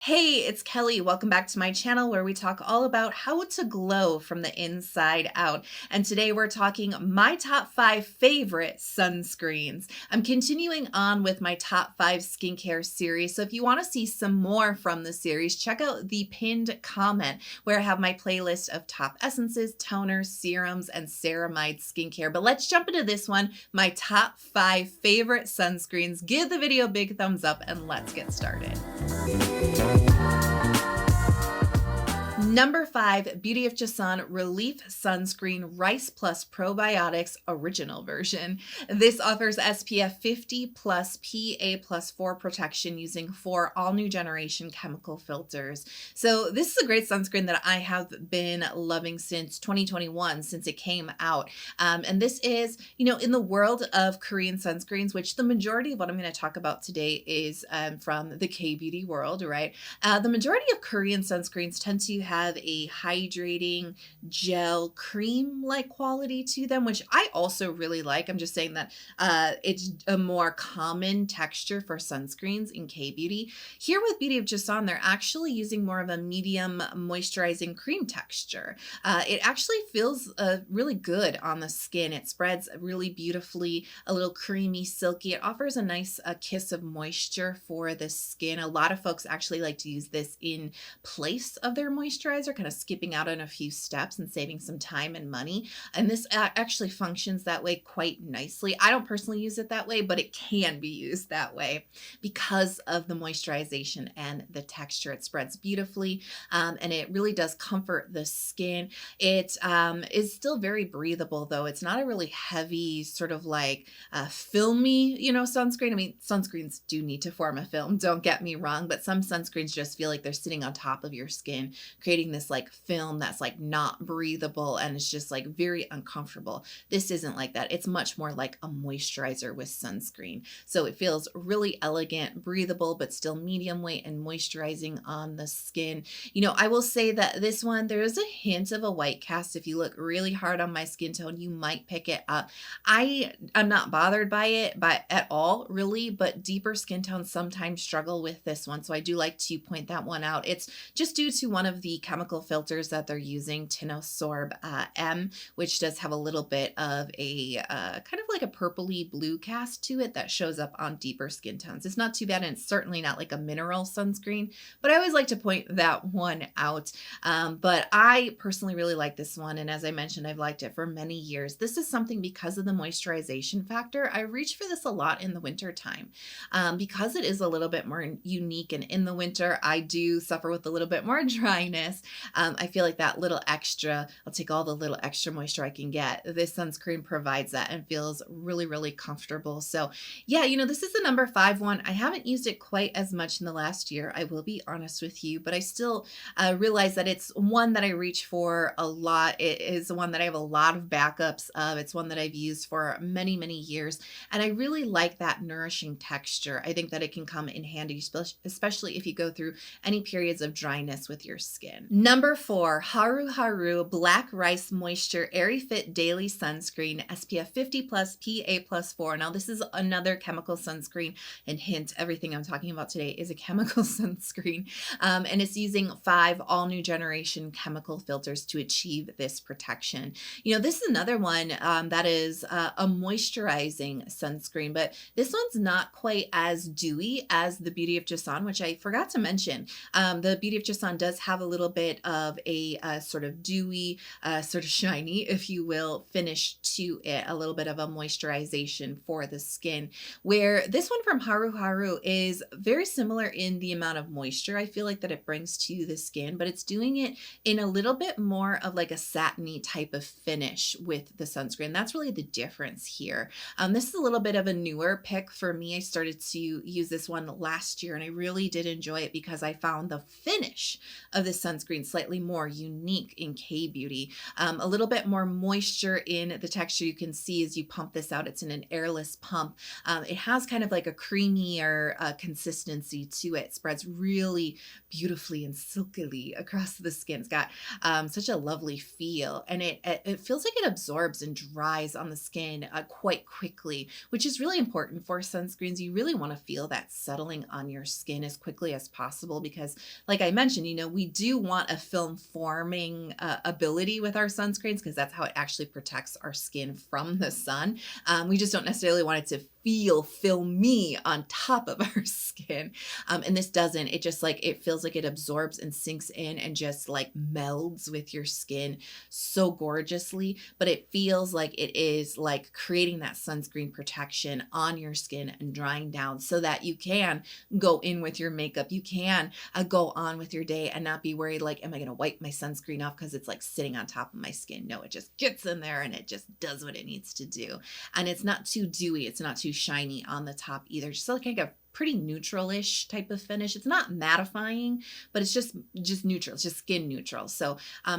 Hey, it's Kelly. Welcome back to my channel where we talk all about how to glow from the inside out. And today we're talking my top 5 favorite sunscreens. I'm continuing on with my top 5 skincare series. So if you want to see some more from the series, check out the pinned comment where I have my playlist of top essences, toners, serums, and ceramide skincare. But let's jump into this one, my top 5 favorite sunscreens. Give the video a big thumbs up and let's get started. Number 5, Beauty of Joseon Relief Sunscreen Rice+ Probiotics Original Version. This offers SPF 50 plus PA+4 protection using 4 all new generation chemical filters. So this is a great sunscreen that I have been loving since 2021, since it came out. And this is, in the world of Korean sunscreens, which the majority of what I'm going to talk about today is from the K-beauty world, right? The majority of Korean sunscreens tend to have a hydrating gel cream-like quality to them, which I also really like. I'm just saying that it's a more common texture for sunscreens in K-beauty. Here with Beauty of Joseon, they're actually using more of a medium moisturizing cream texture. It actually feels really good on the skin. It spreads really beautifully, a little creamy, silky. It offers a nice kiss of moisture for the skin. A lot of folks actually like to use this in place of their moisturizer, kind of skipping out on a few steps and saving some time and money. And this actually functions that way quite nicely. I don't personally use it that way, but it can be used that way because of the moisturization and the texture. It spreads beautifully, and it really does comfort the skin. It is still very breathable, though. It's not a really heavy, sort of like filmy, sunscreen. I mean, sunscreens do need to form a film, don't get me wrong, but some sunscreens just feel like they're sitting on top of your skin, creating this like film that's like not breathable, and it's just like very uncomfortable. This isn't like that. It's much more like a moisturizer with sunscreen. So it feels really elegant, breathable, but still medium weight and moisturizing on the skin. I will say that this one, there is a hint of a white cast. If you look really hard on my skin tone, you might pick it up. I am not bothered by it at all, really, but deeper skin tones sometimes struggle with this one. So I do like to point that one out. It's just due to one of the chemical filters that they're using, Tinosorb M, which does have a little bit of a kind of like a purpley blue cast to it that shows up on deeper skin tones. It's not too bad, and it's certainly not like a mineral sunscreen, but I always like to point that one out. But I personally really like this one, and as I mentioned, I've liked it for many years. This is something because of the moisturization factor. I reach for this a lot in the winter time because it is a little bit more unique, and in the winter I do suffer with a little bit more dryness. I feel like that little extra, I'll take all the little extra moisture I can get. This sunscreen provides that and feels really, really comfortable. So yeah, this is the number 5 one. I haven't used it quite as much in the last year, I will be honest with you, but I still realize that it's one that I reach for a lot. It is one that I have a lot of backups of. It's one that I've used for many, many years, and I really like that nourishing texture. I think that it can come in handy, especially if you go through any periods of dryness with your skin. Number 4, Haruharu Black Rice Moisture Airyfit Daily Sunscreen SPF 50 plus PA+4. Now this is another chemical sunscreen, and hint, everything I'm talking about today is a chemical sunscreen, and it's using 5 all new generation chemical filters to achieve this protection. This is another one that is a moisturizing sunscreen, but this one's not quite as dewy as the Beauty of Joseon, which I forgot to mention. The Beauty of Joseon does have a little bit of a sort of dewy, sort of shiny, if you will, finish to it, a little bit of a moisturization for the skin, where this one from Haruharu is very similar in the amount of moisture I feel like that it brings to the skin, but it's doing it in a little bit more of like a satiny type of finish with the sunscreen. That's really the difference here. This is a little bit of a newer pick for me. I started to use this one last year, and I really did enjoy it because I found the finish of this sunscreen sunscreen, slightly more unique in K-beauty. A little bit more moisture in the texture. You can see as you pump this out, it's in an airless pump. It has kind of like a creamier consistency to it. Spreads really beautifully and silkily across the skin. It's got such a lovely feel, and it feels like it absorbs and dries on the skin quite quickly, which is really important for sunscreens. You really want to feel that settling on your skin as quickly as possible because, like I mentioned, we do want a film forming ability with our sunscreens because that's how it actually protects our skin from the sun. We just don't necessarily want it to feel filmy on top of our skin. And this doesn't. It just it feels like it absorbs and sinks in and just melds with your skin so gorgeously, but it feels like it is creating that sunscreen protection on your skin and drying down so that you can go in with your makeup. You can go on with your day and not be worried am I going to wipe my sunscreen off because it's sitting on top of my skin. No, it just gets in there and it just does what it needs to do. And it's not too dewy. It's not too shiny on the top either. Just a pretty neutral-ish type of finish. It's not mattifying, but it's just neutral. It's just skin neutral. So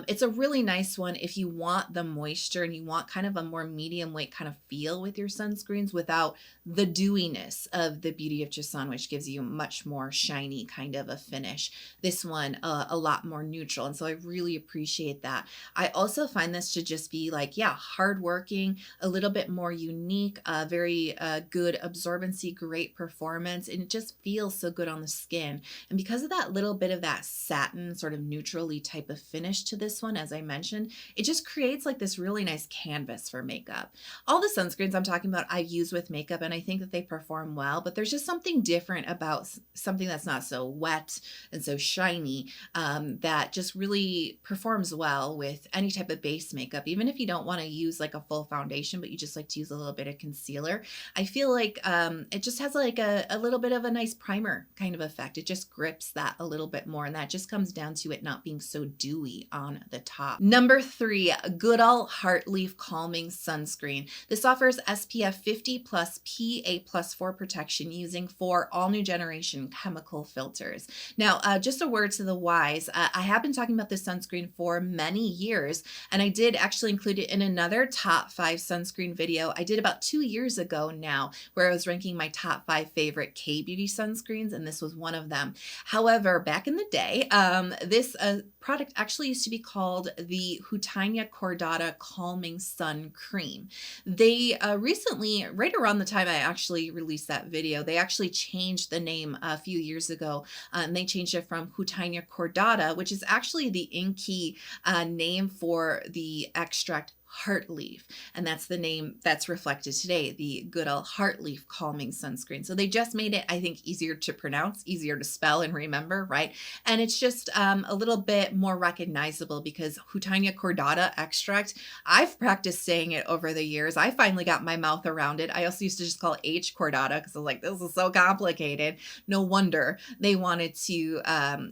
it's a really nice one if you want the moisture and you want kind of a more medium weight kind of feel with your sunscreens without the dewiness of the Beauty of Joseon, which gives you much more shiny kind of a finish. This one a lot more neutral, and so I really appreciate that. I also find this to just be hardworking, a little bit more unique, very good absorbency, great performance, and it just feels so good on the skin. And because of that little bit of that satin sort of neutrally type of finish to this one, as I mentioned, it just creates this really nice canvas for makeup. All the sunscreens I'm talking about I've used with makeup, and I think that they perform well, but there's just something different about something that's not so wet and so shiny that just really performs well with any type of base makeup. Even if you don't want to use a full foundation, but you just like to use a little bit of concealer, I feel it just has a little bit of a nice primer kind of effect. It just grips that a little bit more, and that just comes down to it not being so dewy on the top. Number 3, Goodal Heartleaf Calming Sunscreen. This offers SPF 50 plus PA++ protection using 4 all new generation chemical filters. Now, just a word to the wise, I have been talking about this sunscreen for many years, and I did actually include it in another top 5 sunscreen video I did about 2 years ago now, where I was ranking my top 5 favorite K-beauty sunscreens, and this was one of them. However, back in the day, this product actually used to be called the Hyalu-Cica Cordata Calming Sun Cream. They recently, right around the time I actually released that video, they actually changed the name a few years ago, and they changed it from Hyalu-Cica Cordata, which is actually the inky name for the extract Heartleaf, and that's the name that's reflected today, the Goodal Heartleaf Calming Sunscreen. So they just made it, I think, easier to pronounce, easier to spell and remember, right? And it's just a little bit more recognizable because Hyalu-Cica Cordata extract, I've practiced saying it over the years. I finally got my mouth around it. I also used to just call it H Cordata because I was like, this is so complicated. No wonder they wanted to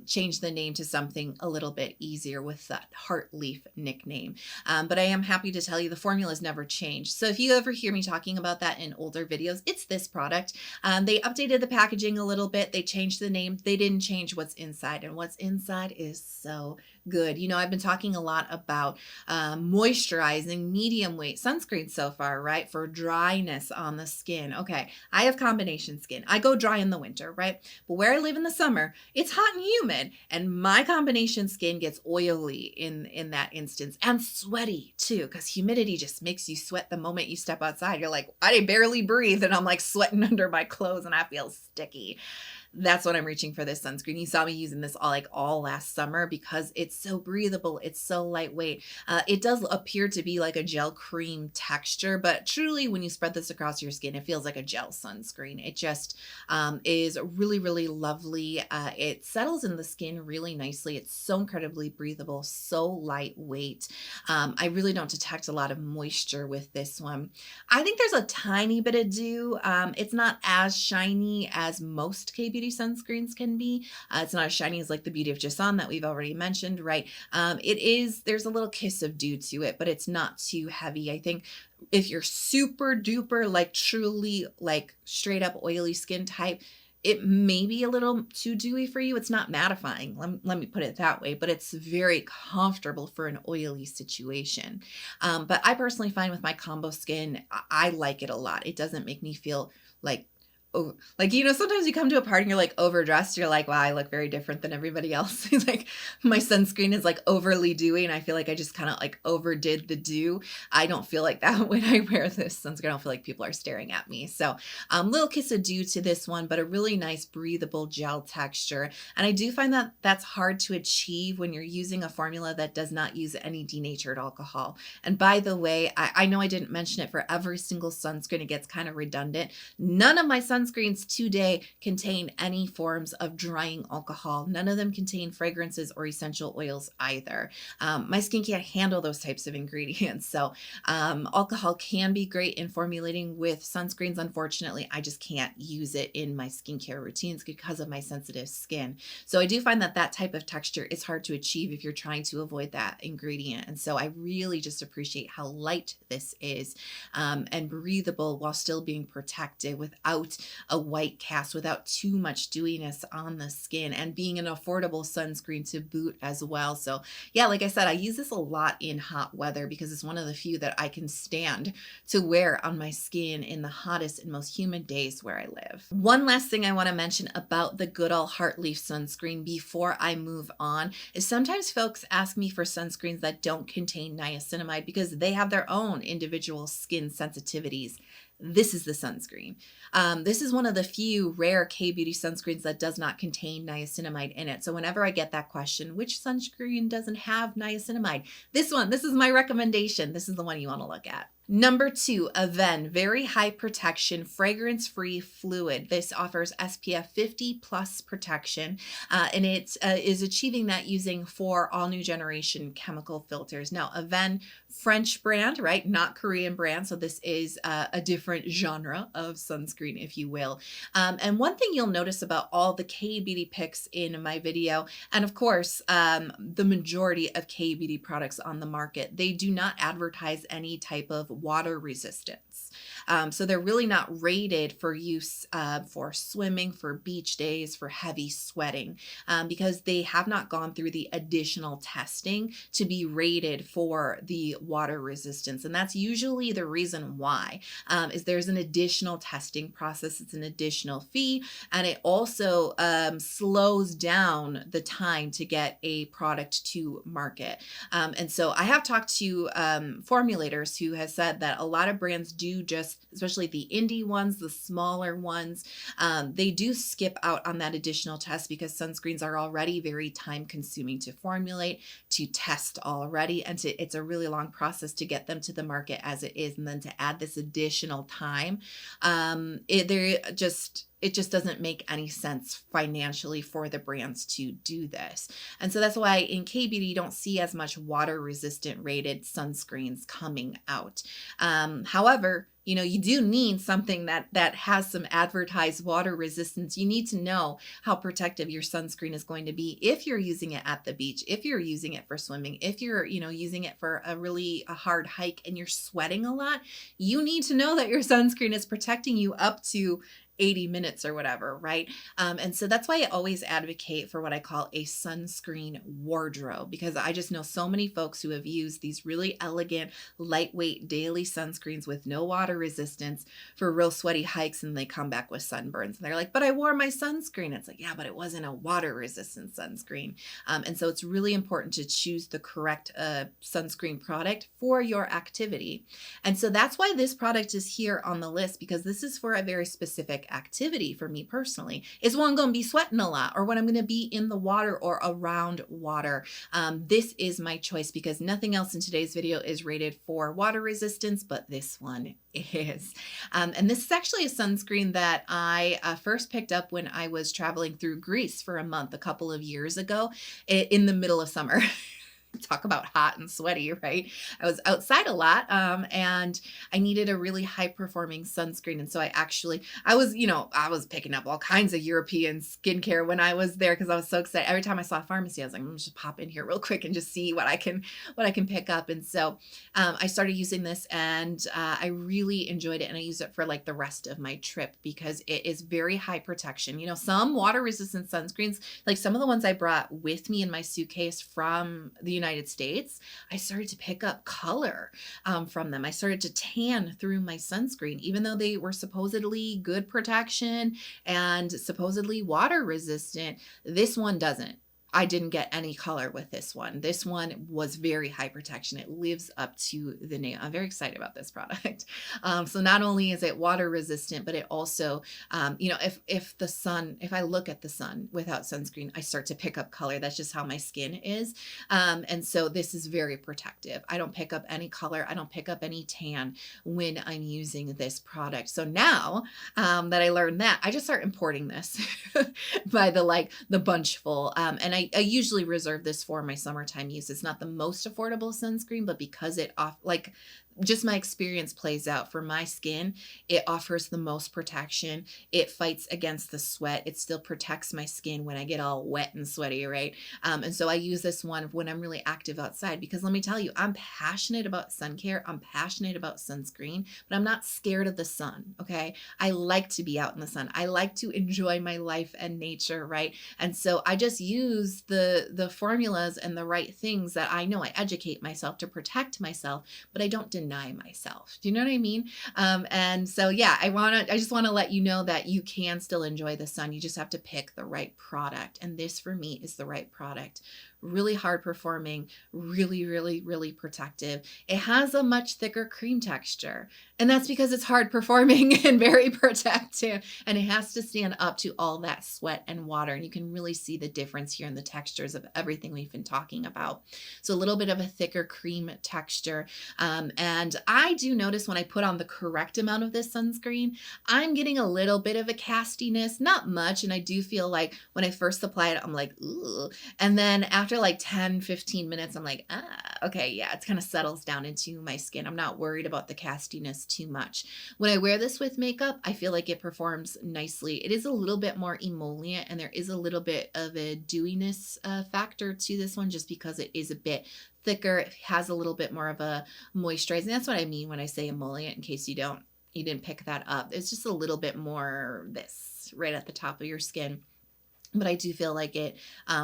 change the name to something a little bit easier with that Heartleaf nickname. But I am happy to tell you the formula's never changed. So if you ever hear me talking about that in older videos, it's this product. They updated the packaging a little bit. They changed the name. They didn't change what's inside, and what's inside is so good. I've been talking a lot about moisturizing medium weight sunscreen so far, right? For dryness on the skin. Okay, I have combination skin. I go dry in the winter, right? But where I live in the summer, it's hot and humid, and my combination skin gets oily in that instance, and sweaty too, because humidity just makes you sweat the moment you step outside. You're like, I barely breathe, and I'm sweating under my clothes, and I feel sticky. That's what I'm reaching for this sunscreen. You saw me using this all last summer because it's so breathable. It's so lightweight. It does appear to be like a gel cream texture, but truly when you spread this across your skin, it feels like a gel sunscreen. It just is really, really lovely. It settles in the skin really nicely. It's so incredibly breathable, so lightweight. I really don't detect a lot of moisture with this one. I think there's a tiny bit of dew. It's not as shiny as most K-beauty sunscreens can be. It's not as shiny as the Beauty of Joseon that we've already mentioned, right? There's a little kiss of dew to it, but it's not too heavy. I think if you're super duper, truly straight up oily skin type, it may be a little too dewy for you. It's not mattifying, let me put it that way, but it's very comfortable for an oily situation. But I personally find with my combo skin, I like it a lot. It doesn't make me feel like, oh, like, sometimes you come to a party and you're like overdressed. You're like, wow, I look very different than everybody else. Like my sunscreen is like overly dewy and I feel like I just kind of like overdid the dew. I don't feel like that when I wear this sunscreen. I don't feel like people are staring at me. So little kiss of dew to this one, but a really nice breathable gel texture. And I do find that that's hard to achieve when you're using a formula that does not use any denatured alcohol. And by the way, I know I didn't mention it for every single sunscreen. It gets kind of redundant. None of my sunscreens today contain any forms of drying alcohol. None of them contain fragrances or essential oils either. My skin can't handle those types of ingredients. So alcohol can be great in formulating with sunscreens. Unfortunately, I just can't use it in my skincare routines because of my sensitive skin. So I do find that that type of texture is hard to achieve if you're trying to avoid that ingredient. And so I really just appreciate how light this is and breathable while still being protected without a white cast, without too much dewiness on the skin, and being an affordable sunscreen to boot as well. So yeah, like I said, I use this a lot in hot weather because it's one of the few that I can stand to wear on my skin in the hottest and most humid days where I live. One last thing I want to mention about the Goodal Heartleaf sunscreen before I move on is sometimes folks ask me for sunscreens that don't contain niacinamide because they have their own individual skin sensitivities. This is the sunscreen. This is one of the few rare K-beauty sunscreens that does not contain niacinamide in it. So whenever I get that question, which sunscreen doesn't have niacinamide? This one, this is my recommendation. This is the one you want to look at. Number 2, Avene, very high protection, fragrance-free fluid. This offers SPF 50 plus protection, and it is achieving that using 4 all new generation chemical filters. Now, Avene, French brand, right? Not Korean brand. So this is a different genre of sunscreen, if you will. And one thing you'll notice about all the K-beauty picks in my video, and of course, the majority of K-beauty products on the market, they do not advertise any type of water resistance. So they're really not rated for use for swimming, for beach days, for heavy sweating, because they have not gone through the additional testing to be rated for the water resistance. And that's usually the reason why, is there's an additional testing process. It's an additional fee, and it also slows down the time to get a product to market. And so I have talked to formulators who have said that a lot of brands do just, especially the indie ones, the smaller ones, they do skip out on that additional test because sunscreens are already very time consuming to formulate, to test already, and it's a really long process to get them to the market as it is. And then to add this additional time, it just doesn't make any sense financially for the brands to do this. And so that's why in K-beauty, you don't see as much water resistant rated sunscreens coming out. However, you do need something that has some advertised water resistance. You need to know how protective your sunscreen is going to be if you're using it at the beach, if you're using it for swimming, if you're, using it for a hard hike and you're sweating a lot. You need to know that your sunscreen is protecting you up to 80 minutes or whatever, right? And so that's why I always advocate for what I call a sunscreen wardrobe, because I just know so many folks who have used these really elegant, lightweight daily sunscreens with no water resistance for real sweaty hikes, and they come back with sunburns. And they're like, but I wore my sunscreen. It's like, yeah, but it wasn't a water resistant sunscreen. And so it's really important to choose the correct sunscreen product for your activity. And so that's why this product is here on the list, because this is for a very specific activity for me personally, is when I'm going to be sweating a lot or when I'm going to be in the water or around water. This is my choice because nothing else in today's video is rated for water resistance, but this one is. And this is actually a sunscreen that I first picked up when I was traveling through Greece for a month a couple of years ago in the middle of summer. talk about hot and sweaty, right? I was outside a lot, and I needed a really high performing sunscreen. And so I was picking up all kinds of European skincare when I was there because I was so excited. Every time I saw a pharmacy, I was like, I'm gonna just pop in here real quick and just see what I can pick up. And so I started using this, and I really enjoyed it. And I used it for like the rest of my trip because it is very high protection. Some water resistant sunscreens, like some of the ones I brought with me in my suitcase from the United States, I started to pick up color from them. I started to tan through my sunscreen, even though they were supposedly good protection and supposedly water resistant. This one doesn't. I didn't get any color with this one. This one was very high protection. It lives up to the name. I'm very excited about this product. So not only is it water resistant, but it also, if I look at the sun without sunscreen, I start to pick up color. That's just how my skin is. And so this is very protective. I don't pick up any color. I don't pick up any tan when I'm using this product. So now that I learned that, I just start importing this by the bunchful. And I usually reserve this for my summertime use. It's not the most affordable sunscreen, but because just my experience plays out for my skin, it offers the most protection. It fights against the sweat. It still protects my skin when I get all wet and sweaty, right? And so I use this one when I'm really active outside because let me tell you, I'm passionate about sun care. I'm passionate about sunscreen, but I'm not scared of the sun, okay? I like to be out in the sun. I like to enjoy my life and nature, right? And so I just use the formulas and the right things that I know. I educate myself to protect myself, but I don't deny myself. Do you know what I mean? And so, yeah, I just want to let you know that you can still enjoy the sun. You just have to pick the right product. And this for me is the right product. Really hard performing, really, really, really protective. It has a much thicker cream texture. And that's because it's hard performing and very protective. And it has to stand up to all that sweat and water. And you can really see the difference here in the textures of everything we've been talking about. So a little bit of a thicker cream texture. And I do notice when I put on the correct amount of this sunscreen, I'm getting a little bit of a castiness, not much. And I do feel like when I first apply it, I'm like, ooh. And then after like 10, 15 minutes, I'm like, okay, yeah, it kind of settles down into my skin. I'm not worried about the castiness too much. When I wear this with makeup, I feel like it performs nicely. It is a little bit more emollient and there is a little bit of a dewiness factor to this one just because it is a bit thicker. It has a little bit more of a moisturizing. That's what I mean when I say emollient, in case you didn't pick that up. It's just a little bit more this right at the top of your skin. But I do feel like it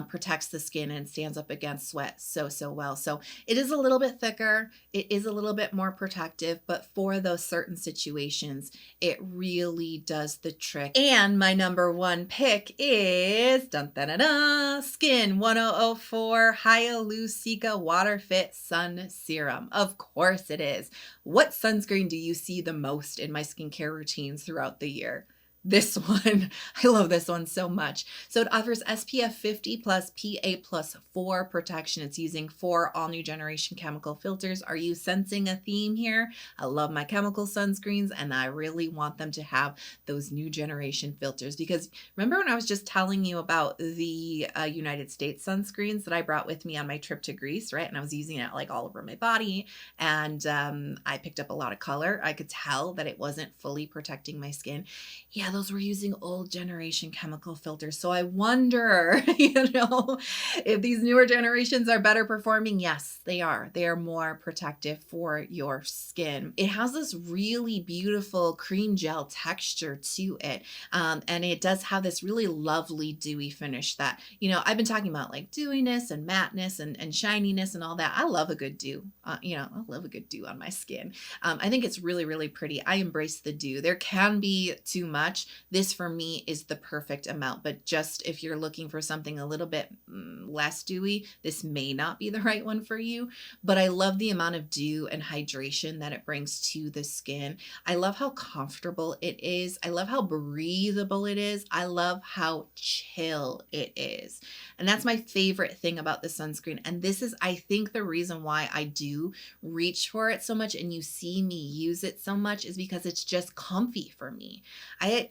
protects the skin and stands up against sweat so well. So it is a little bit thicker. It is a little bit more protective, but for those certain situations, it really does the trick. And my number one pick is Skin 1004 Hyalu-Cica Water Fit Sun Serum. Of course it is. What sunscreen do you see the most in my skincare routines throughout the year? This one. I love this one so much. So it offers SPF 50 plus PA plus 4 protection. It's using 4 all new generation chemical filters. Are you sensing a theme here? I love my chemical sunscreens and I really want them to have those new generation filters because remember when I was just telling you about the United States sunscreens that I brought with me on my trip to Greece, right? And I was using it like all over my body and I picked up a lot of color. I could tell that it wasn't fully protecting my skin. Yeah, those were using old generation chemical filters. So I wonder, if these newer generations are better performing. Yes, they are. They are more protective for your skin. It has this really beautiful cream gel texture to it. And it does have this really lovely dewy finish that, I've been talking about like dewiness and matteness and shininess and all that. I love a good dew. I love a good dew on my skin. I think it's really, really pretty. I embrace the dew. There can be too much. This for me is the perfect amount, but just if you're looking for something a little bit less dewy, this may not be the right one for you, but I love the amount of dew and hydration that it brings to the skin. I love how comfortable it is. I love how breathable it is. I love how chill it is. And that's my favorite thing about the sunscreen. And this is, I think, the reason why I do reach for it so much and you see me use it so much is because it's just comfy for me.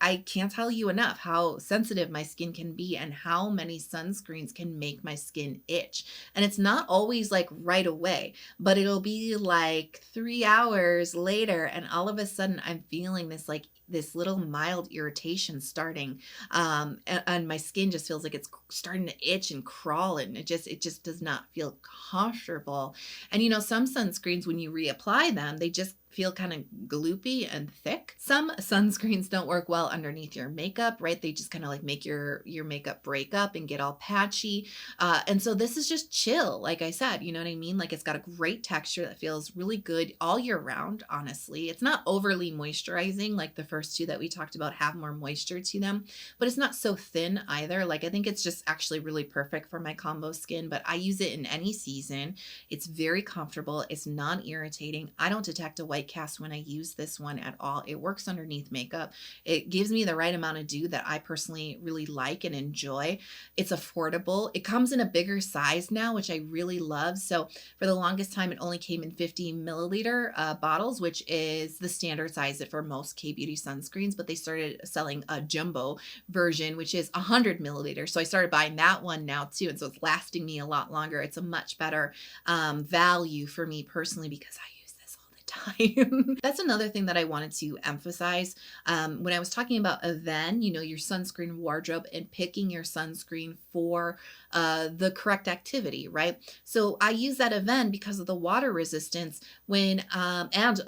I can't tell you enough how sensitive my skin can be and how many sunscreens can make my my skin itch. And it's not always like right away, but it'll be like 3 hours later, and all of a sudden I'm feeling this little mild irritation starting, and my skin just feels like it's starting to itch and crawl, and it just does not feel comfortable. And some sunscreens, when you reapply them, they just feel kind of gloopy and thick. Some sunscreens don't work well underneath your makeup, right? They just kind of like make your makeup break up and get all patchy. And so this is just chill, like I said, you know what I mean? Like, it's got a great texture that feels really good all year round, honestly. It's not overly moisturizing, like the first two that we talked about have more moisture to them, but it's not so thin either. Like, I think it's just actually really perfect for my combo skin, but I use it in any season. It's very comfortable. It's non-irritating. I don't detect a white cast when I use this one at all. It works underneath makeup. It gives me the right amount of dew that I personally really like and enjoy. It's affordable. It comes in a bigger size now, which I really love. So for the longest time, it only came in 50 milliliter bottles, which is the standard size for most K-beauty sunscreens, but they started selling a jumbo version, which is 100 milliliters. So I started buying that one now too. And so it's lasting me a lot longer. It's a much better value for me personally, because I use this all the time. That's another thing that I wanted to emphasize. When I was talking about Avene, your sunscreen wardrobe and picking your sunscreen for the correct activity, right? So I use that Avene because of the water resistance and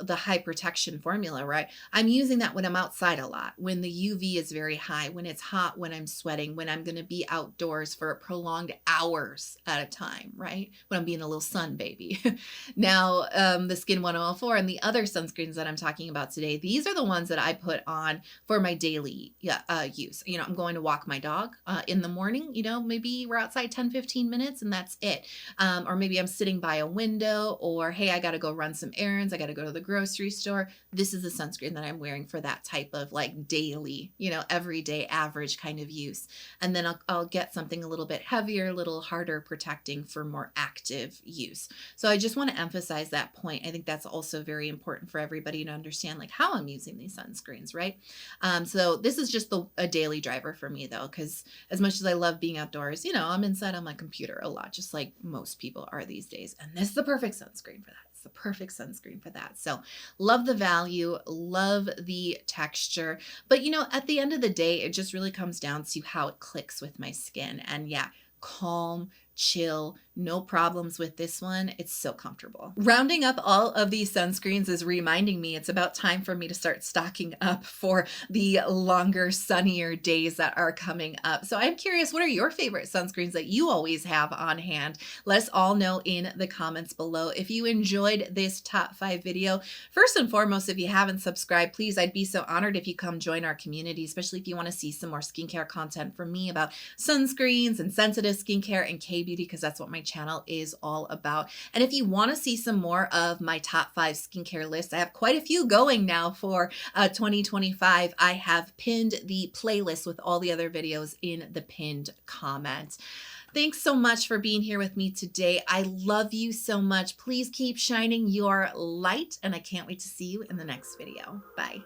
the high protection formula, right? I'm using that when I'm outside a lot, when the UV is very high, when it's hot, when I'm sweating, when I'm going to be outdoors for prolonged hours at a time, right? When I'm being a little sun baby. Now, the Skin 1004 and the other sunscreens that I'm talking about today, these are the ones that I put on for my daily use. I'm going to walk my dog in the morning, maybe we're outside 10-15 minutes and that's it. Or maybe I'm sitting by a window, or hey, I got to go run some errands. I got to go to the grocery store. This is the sunscreen that I'm wearing for that type of like daily, everyday average kind of use. And then I'll get something a little bit heavier, a little harder protecting for more active use. So I just want to emphasize that point. I think that's also very important for everybody to understand, like how I'm using these sunscreens, right? So this is just a daily driver for me though, because as much as I love being outdoors, I'm inside on my computer a lot, just like most people are these days. And this is the perfect sunscreen for that. It's the perfect sunscreen for that. So love the value, love the texture. But at the end of the day, it just really comes down to how it clicks with my skin. And yeah, calm, chill, no problems with this one. It's so comfortable. Rounding up all of these sunscreens is reminding me it's about time for me to start stocking up for the longer, sunnier days that are coming up. So I'm curious, what are your favorite sunscreens that you always have on hand? Let us all know in the comments below. If you enjoyed this top 5 video, first and foremost, if you haven't subscribed, please, I'd be so honored if you come join our community, especially if you want to see some more skincare content from me about sunscreens and sensitive skincare and K-beauty, because that's what my channel is all about. And if you want to see some more of my top 5 skincare lists, I have quite a few going now for 2025. I have pinned the playlist with all the other videos in the pinned comment. Thanks so much for being here with me today. I love you so much. Please keep shining your light, and I can't wait to see you in the next video. Bye.